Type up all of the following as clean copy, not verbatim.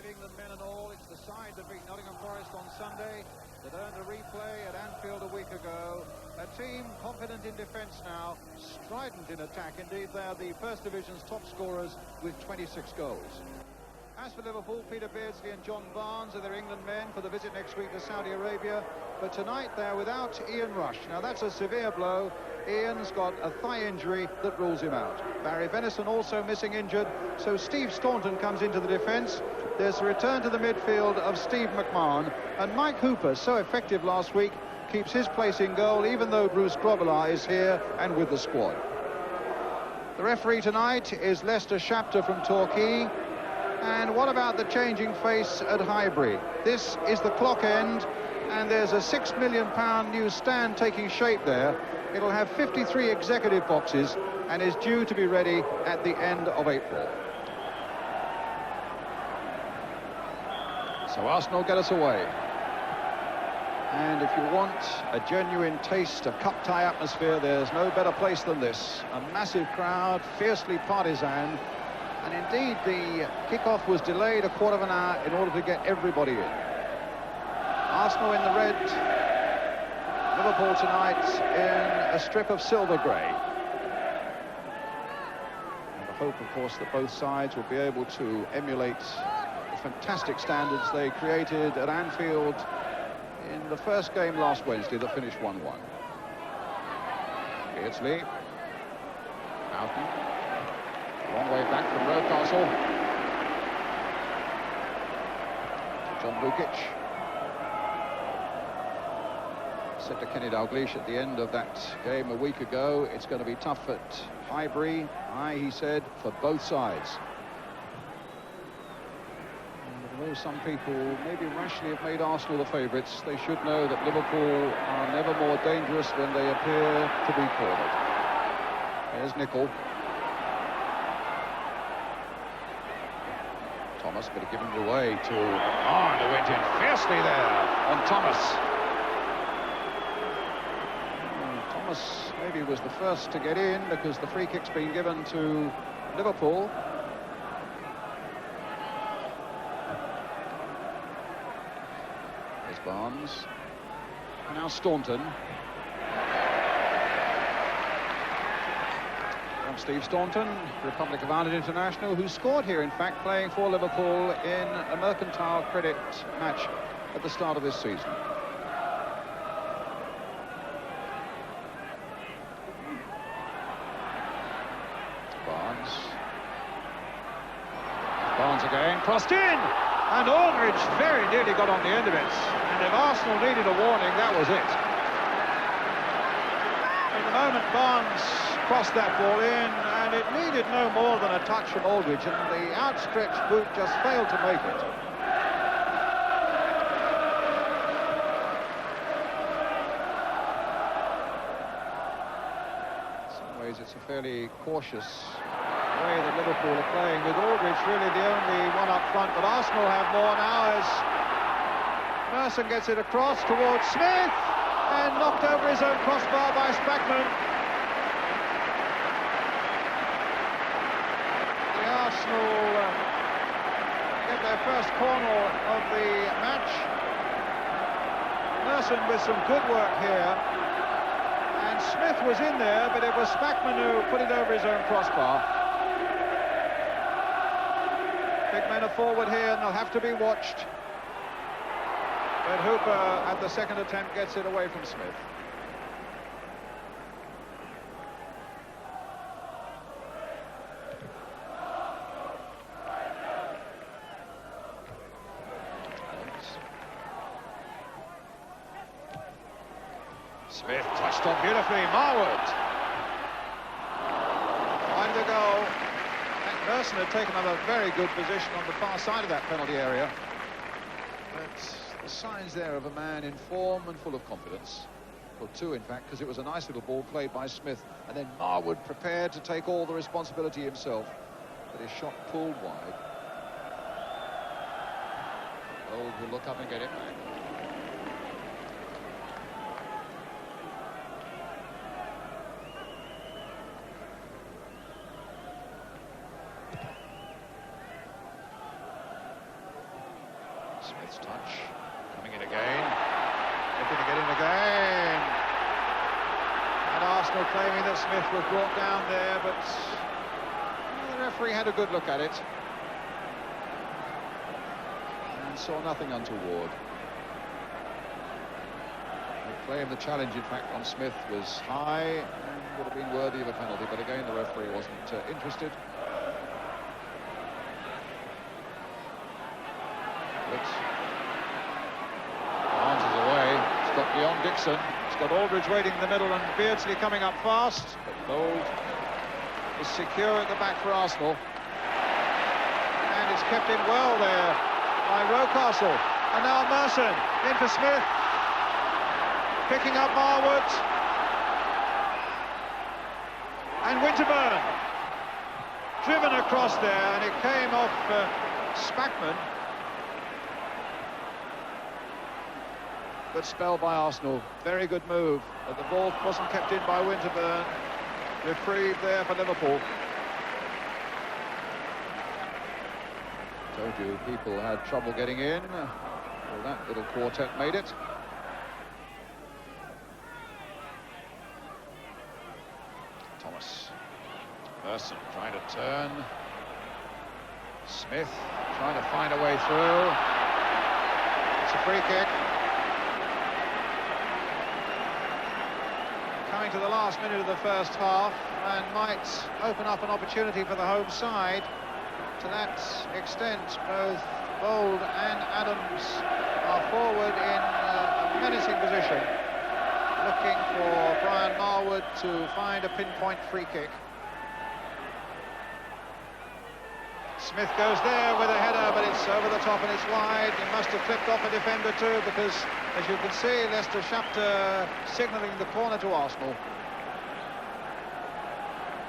England men and all, it's the side that beat Nottingham Forest on Sunday, that earned a replay at Anfield a week ago. A team confident in defence now, strident in attack. Indeed, they're the First Division's top scorers with 26 goals. As for Liverpool, Peter Beardsley and John Barnes are their England men for the visit next week to Saudi Arabia. But tonight they're without Ian Rush. Now that's a severe blow. Ian's got a thigh injury that rules him out. Barry Venison also missing injured. So Steve Staunton comes into the defence. There's a return to the midfield of Steve McMahon. And Mike Hooper, so effective last week, keeps his place in goal even though Bruce Grobbelaar is here and with the squad. The referee tonight is Lester Shapter from Torquay. And what about the changing face at Highbury? This is the clock end, and there's a £6 million new stand taking shape there. It'll have 53 executive boxes and is due to be ready at the end of April. So Arsenal get us away. And if you want a genuine taste of cup tie atmosphere, there's no better place than this. A massive crowd, fiercely partisan. And indeed, the kickoff was delayed a quarter of an hour in order to get everybody in. Arsenal in the red, Liverpool tonight in a strip of silver grey. And the hope, of course, that both sides will be able to emulate the fantastic standards they created at Anfield in the first game last Wednesday that finished 1-1. Beardsley, Houghton. Long way back from Rocastle. John Lukic. Said to Kenny Dalglish at the end of that game a week ago, it's going to be tough at Highbury. Aye, he said, for both sides. And although some people maybe rashly have made Arsenal the favourites, they should know that Liverpool are never more dangerous when they appear to be cornered. There's Nicol. Thomas, but given it away to Arne, who went in fiercely there on Thomas. Thomas maybe was the first to get in because the free kick's been given to Liverpool. There's Barnes. And now Staunton. Steve Staunton, Republic of Ireland international, who scored here, in fact, playing for Liverpool in a Mercantile Credit match at the start of this season. Barnes again, crossed in, and Aldridge very nearly got on the end of it. And if Arsenal needed a warning, that was it. In the moment Barnes crossed that ball in, and it needed no more than a touch from Aldridge, and the outstretched boot just failed to make it. In some ways it's a fairly cautious way that Liverpool are playing, with Aldridge really the only one up front, but Arsenal have more now as Merson gets it across towards Smith, and knocked over his own crossbar by Spackman. Arsenal get their first corner of the match. Merson with some good work here, and Smith was in there, but it was Spackman who put it over his own crossbar. Big men are forward here and they'll have to be watched, but Hooper at the second attempt gets it away from Smith. Smith touched on beautifully, Marwood. Find the goal. Merson had taken up a very good position on the far side of that penalty area. But the signs there of a man in form and full of confidence. Well, two, in fact, because it was a nice little ball played by Smith, and then Marwood prepared to take all the responsibility himself, but his shot pulled wide. Gold will look up and get it back. Smith's touch, coming in again, looking to get in again. And Arsenal claiming that Smith was brought down there, but the referee had a good look at it and saw nothing untoward. They claimed the challenge, in fact, on Smith was high and would have been worthy of a penalty, but again the referee wasn't interested. Barnes is away. It's got beyond Dixon. It's got Aldridge waiting in the middle and Beardsley coming up fast. But Gold is secure at the back for Arsenal. And it's kept in well there by Rocastle. And now Merson in for Smith. Picking up Marwood. And Winterburn. Driven across there, and it came off Spackman. Good spell by Arsenal, very good move, but the ball wasn't kept in by Winterburn. Reprieve there for Liverpool. Told you people had trouble getting in. Well, that little quartet made it. Thomas. Merson trying to turn. Smith trying to find a way through. It's a free kick. Coming to the last minute of the first half, and might open up an opportunity for the home side. To that extent, both Bold and Adams are forward in a menacing position, looking for Brian Marwood to find a pinpoint free kick. Smith goes there with a header, but it's over the top and it's wide. He must have clipped off a defender too, because, as you can see, Leicester Shapter signalling the corner to Arsenal.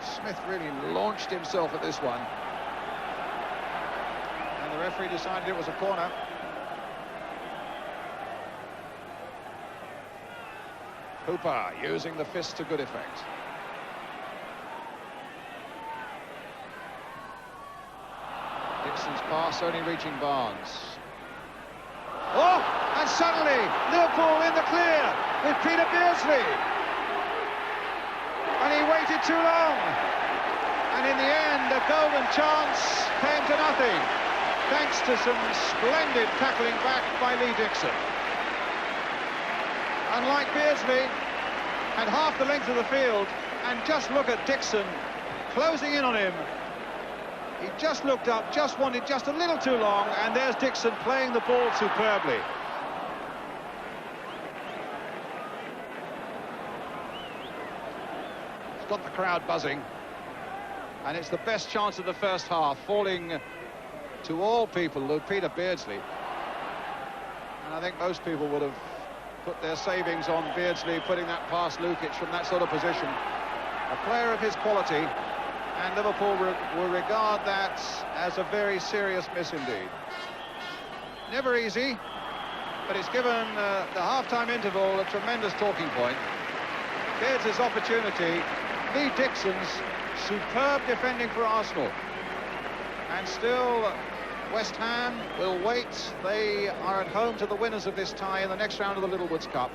Smith really launched himself at this one. And the referee decided it was a corner. Hooper using the fist to good effect. Dixon's pass only reaching Barnes. Oh, and suddenly Liverpool in the clear with Peter Beardsley. And he waited too long. And in the end, a golden chance came to nothing, thanks to some splendid tackling back by Lee Dixon. Unlike Beardsley, had half the length of the field, and just look at Dixon closing in on him. He just looked up, just wanted just a little too long, and there's Dixon playing the ball superbly. It's got the crowd buzzing, and it's the best chance of the first half, falling to all people, Peter Beardsley. And I think most people would have put their savings on Beardsley putting that past Lukic from that sort of position. A player of his quality, and Liverpool will regard that as a very serious miss indeed. Never easy, but it's given the half-time interval a tremendous talking point. Here's his opportunity. Lee Dixon's superb defending for Arsenal. And still, West Ham will wait. They are at home to the winners of this tie in the next round of the Littlewoods Cup.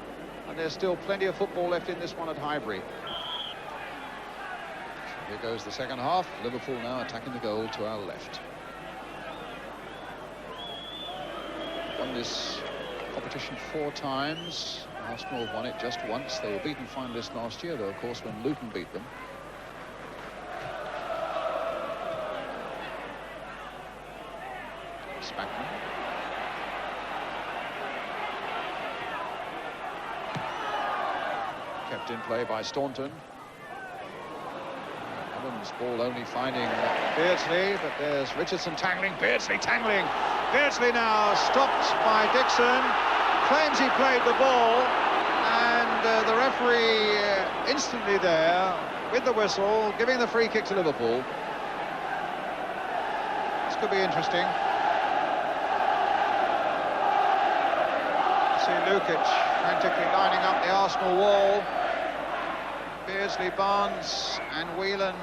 And there's still plenty of football left in this one at Highbury. Here goes the second half. Liverpool now attacking the goal to our left. Won this competition 4 times. Arsenal have won it just once. They were beaten finalists last year, though, of course, when Luton beat them. Spackman. Kept in play by Staunton. Adams' ball only finding Beardsley, but there's Richardson tangling, Beardsley tangling. Beardsley now stopped by Dixon, claims he played the ball, and the referee instantly there with the whistle, giving the free kick to Liverpool. This could be interesting. See Lukic frantically lining up the Arsenal wall. Beardsley, Barnes and Whelan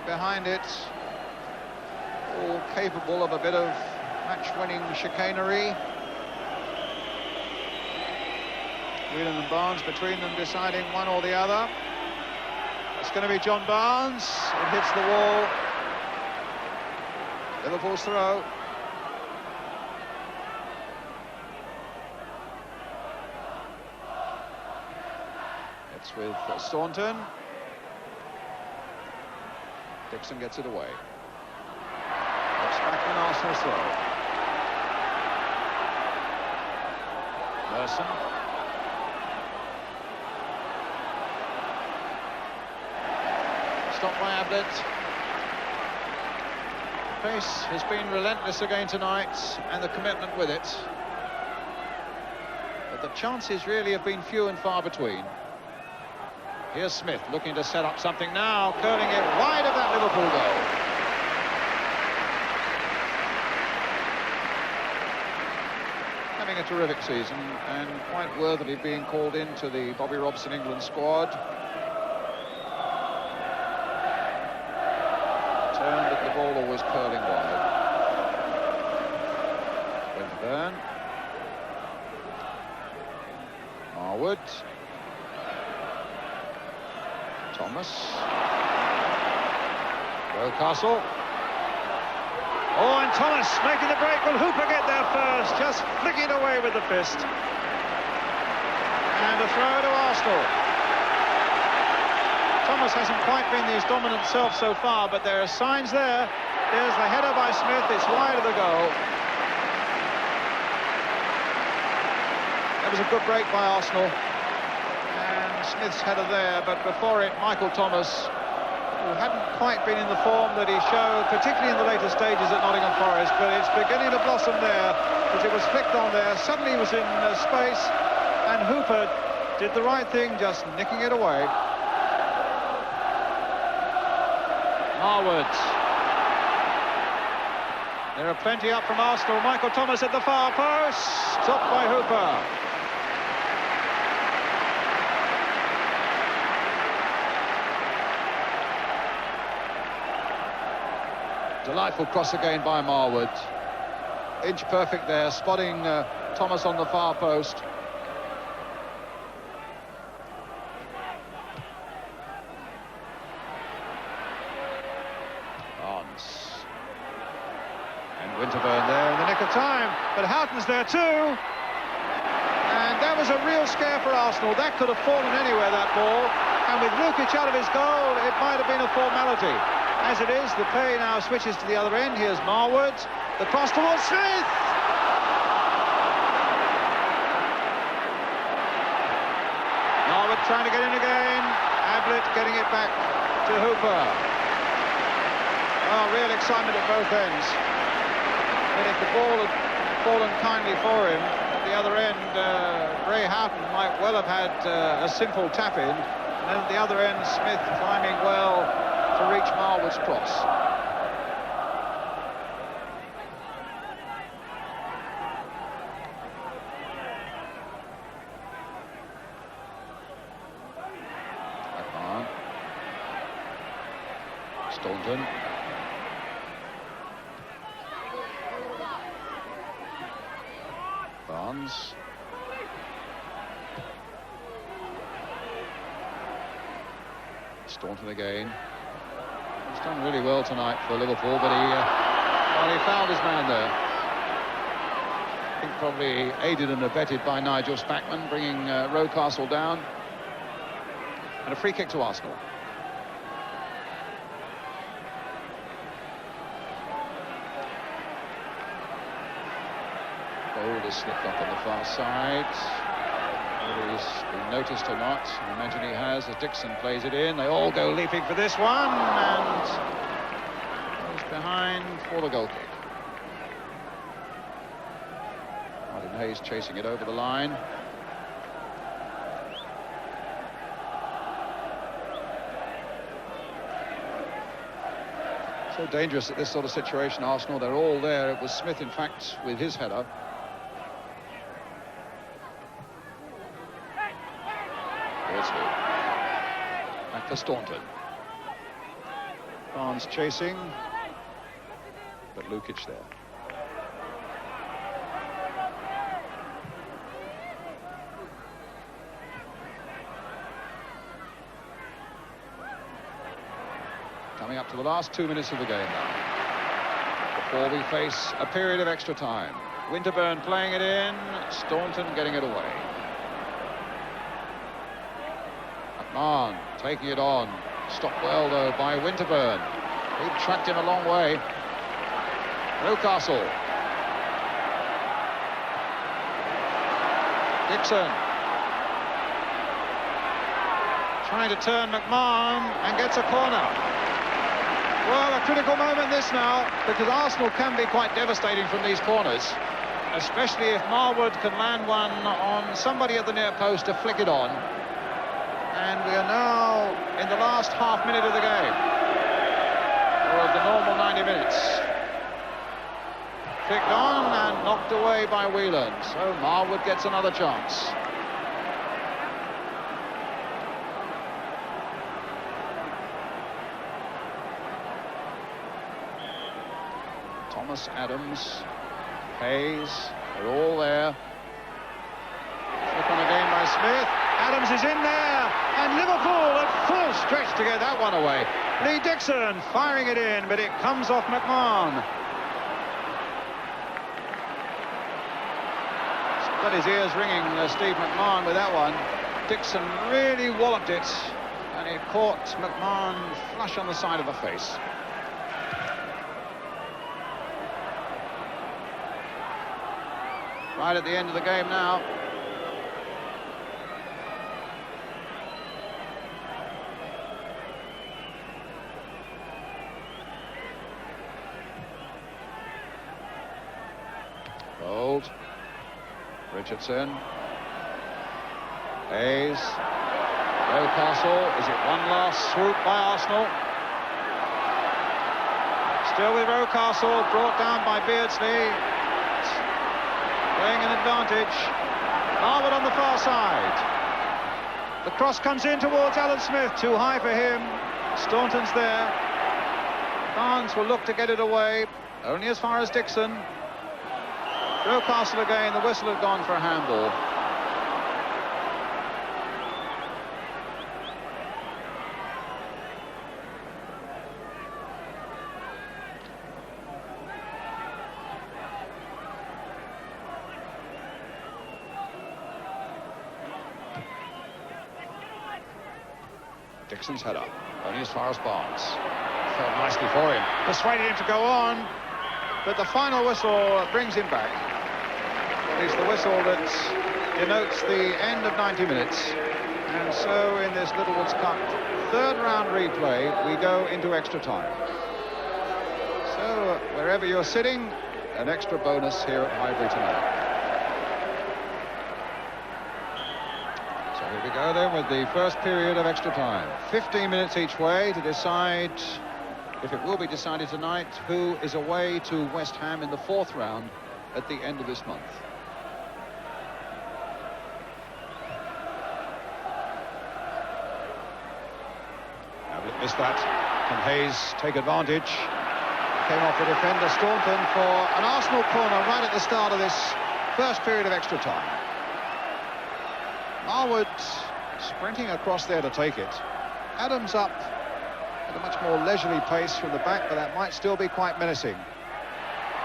behind it, all capable of a bit of match-winning chicanery. Whelan and Barnes between them deciding one or the other. It's going to be John Barnes. It hits the wall. Liverpool's throw. It's with Staunton. Dixon gets it away. It's back on Arsenal's throw. Merson. Stopped by Ablett. The pace has been relentless again tonight, and the commitment with it. But the chances really have been few and far between. Here's Smith looking to set up something now, curling it wide of that Liverpool goal. Having a terrific season and quite worthily being called into the Bobby Robson England squad. Turned at the ball, always curling wide. Winterburn. Marwood. Thomas. Rocastle. Oh, and Thomas making the break. Will Hooper get there first? Just flicking away with the fist. And a throw to Arsenal. Thomas hasn't quite been his dominant self so far, but there are signs there. There's the header by Smith. It's wide of the goal. That was a good break by Arsenal. Smith's header there, but before it, Michael Thomas, who hadn't quite been in the form that he showed, particularly in the later stages at Nottingham Forest, but it's beginning to blossom there, because it was flicked on there. Suddenly he was in space, and Hooper did the right thing, just nicking it away. Marwood. There are plenty up from Arsenal. Michael Thomas at the far post, stopped by Hooper. Delightful cross again by Marwood. Inch perfect there, spotting Thomas on the far post. Barnes. And Winterburn there in the nick of time, but Houghton's there too. And that was a real scare for Arsenal. That could have fallen anywhere, that ball. And with Lukic out of his goal, it might have been a formality. As it is, the play now switches to the other end. Here's Marwood. The cross towards Smith. Marwood trying to get in again. Ablett getting it back to Hooper. Oh, real excitement at both ends. But if the ball had fallen kindly for him, at the other end, Ray Houghton might well have had a simple tap-in. And then at the other end, Smith climbing well to reach Marwood's cross. Akman. Staunton. Barnes. Staunton again. He's done really well tonight for Liverpool, but he fouled his man there. I think probably aided and abetted by Nigel Spackman, bringing Rocastle down. And a free kick to Arsenal. Gold has slipped up on the far side. Whether he's been noticed or not, I imagine he has, as Dixon plays it in. They all go leaping for this one, and goes behind for the goal kick. Martin Hayes chasing it over the line. So dangerous at this sort of situation, Arsenal. They're all there. It was Smith, in fact, with his header. Back to Staunton. Barnes chasing, but Lukic there. Up to the last 2 minutes of the game now, before we face a period of extra time. Winterburn playing it in, Staunton getting it away. McMahon taking it on. Stopped well, though, by Winterburn. He tracked him a long way. Rocastle. Dixon. Trying to turn McMahon and gets a corner. Well, a critical moment this now, because Arsenal can be quite devastating from these corners, especially if Marwood can land one on somebody at the near post to flick it on. And we are now in the last half minute of the game, or of the normal 90 minutes. Flicked on and knocked away by Whelan, so Marwood gets another chance. Thomas, Adams, Hayes, they're all there. Flick on again by Smith. Adams is in there, and Liverpool at full stretch to get that one away. Lee Dixon firing it in, but it comes off McMahon. Got his ears ringing, Steve McMahon, with that one. Dixon really walloped it, and it caught McMahon flush on the side of the face. Right at the end of the game now. Bold. Richardson. Hayes. Rocastle. Is it one last swoop by Arsenal? Still with Rocastle, brought down by Beardsley. Playing an advantage. Marwood on the far side. The cross comes in towards Alan Smith. Too high for him. Staunton's there. Barnes will look to get it away. Only as far as Dixon. Rocastle again. The whistle had gone for a handball. Dixon's header, only as far as Barnes. Felt nicely for him. Persuaded him to go on, but the final whistle brings him back. At least the whistle that denotes the end of 90 minutes. And so in this Littlewoods Cup third round replay, we go into extra time. So wherever you're sitting, an extra bonus here at Highbury tonight. Here we go then with the first period of extra time. 15 minutes each way to decide, if it will be decided tonight, who is away to West Ham in the fourth round at the end of this month. Now we missed that. Can Hayes take advantage? Came off the defender Staunton for an Arsenal corner right at the start of this first period of extra time. Marwood sprinting across there to take it. Adams up at a much more leisurely pace from the back, but that might still be quite menacing.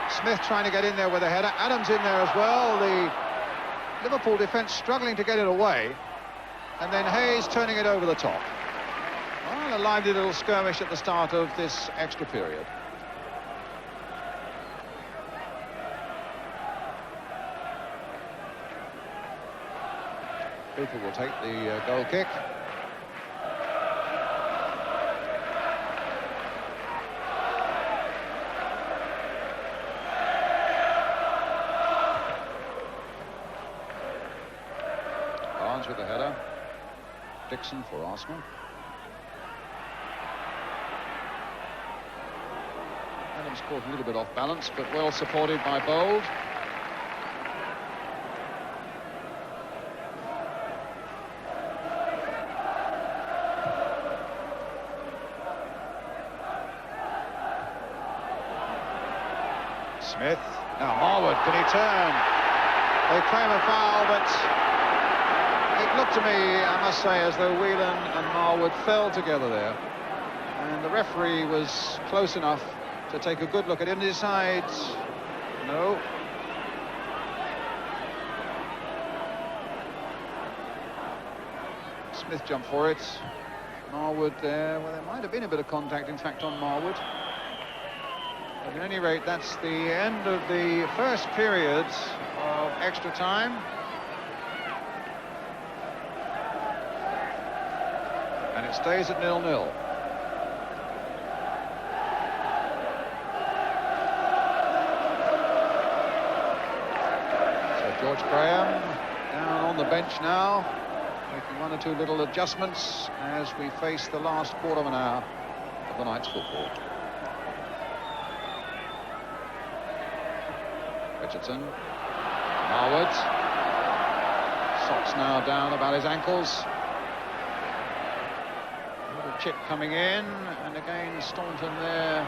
Smith trying to get in there with a header. Adams in there as well. The Liverpool defence struggling to get it away. And then Hayes turning it over the top. Well, a lively little skirmish at the start of this extra period. Cooper will take the goal kick. Barnes with the header. Dixon for Arsenal. Adams caught a little bit off balance, but well supported by Bold. Smith. Now Marwood, can he turn? They claim a foul, but it looked to me, I must say, as though Whelan and Marwood fell together there. And the referee was close enough to take a good look at it and decides no. Smith jumped for it. Marwood there. Well, there might have been a bit of contact, in fact, on Marwood. But at any rate, that's the end of the first period of extra time. And it stays at 0-0. So George Graham down on the bench now, making one or two little adjustments as we face the last quarter of an hour of the night's football. Richardson, Marwood, socks now down about his ankles. A little chip coming in, and again Staunton there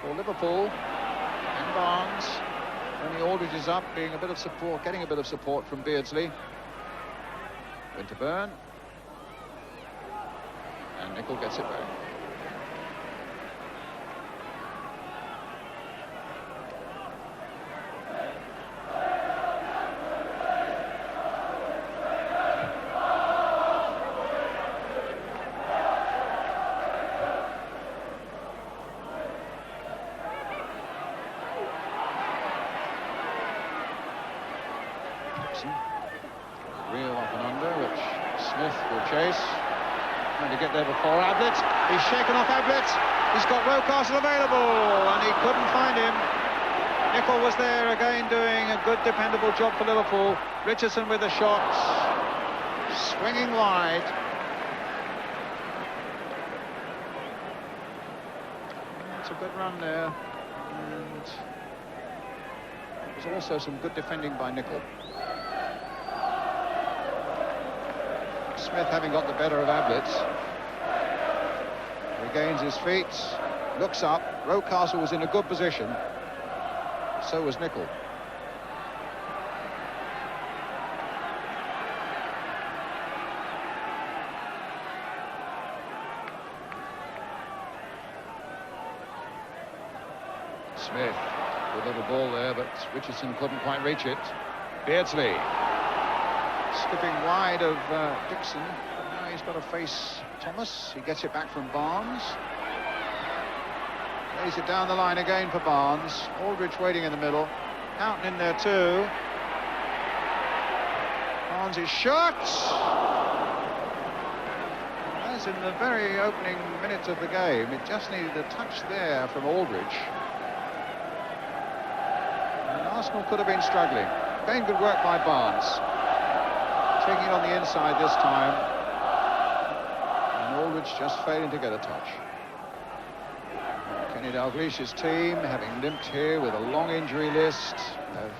for Liverpool, and Barnes. Only Aldridge is up, being a bit of support, getting a bit of support from Beardsley. Winterburn, and Nicol gets it back. Real off and under, which Smith will chase. Trying to get there before Ablett. He's shaken off Ablett. He's got Rocastle available, and he couldn't find him. Nicol was there again, doing a good, dependable job for Liverpool. Richardson with the shot, swinging wide. It's a good run there, and there's also some good defending by Nicol. Smith, having got the better of Ablett, regains his feet, looks up. Rocastle was in a good position, so was Nicol. Smith with a little ball there, but Richardson couldn't quite reach it. Beardsley skipping wide of Dixon. Now he's got to face Thomas. He gets it back from Barnes. Lays it down the line again for Barnes. Aldridge waiting in the middle. Houghton in there too. Barnes is shot. As in the very opening minutes of the game, it just needed a touch there from Aldridge. And Arsenal could have been struggling. Again, good work by Barnes. Taking it on the inside this time, and Aldridge just failing to get a touch. Kenny Dalglish's team, having limped here with a long injury list, have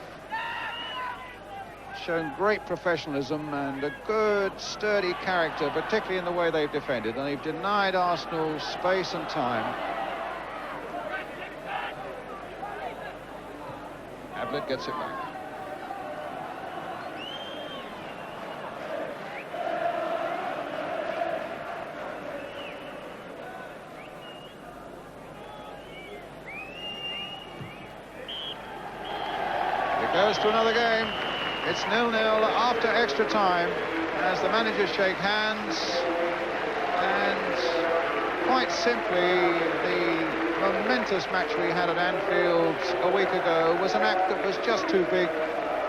shown great professionalism and a good, sturdy character, particularly in the way they've defended, and they've denied Arsenal space and time. Ablett gets it back. Goes to another game. It's 0-0 after extra time as the managers shake hands, and quite simply the momentous match we had at Anfield a week ago was an act that was just too big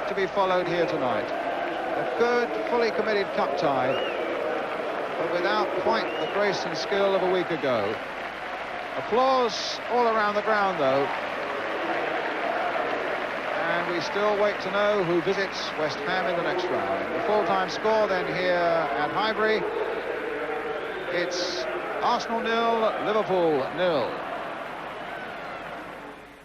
to be followed here tonight. A good, fully committed cup tie, but without quite the grace and skill of a week ago. Applause all around the ground though. And we still wait to know who visits West Ham in the next round. The full-time score then here at Highbury. It's Arsenal 0, Liverpool 0.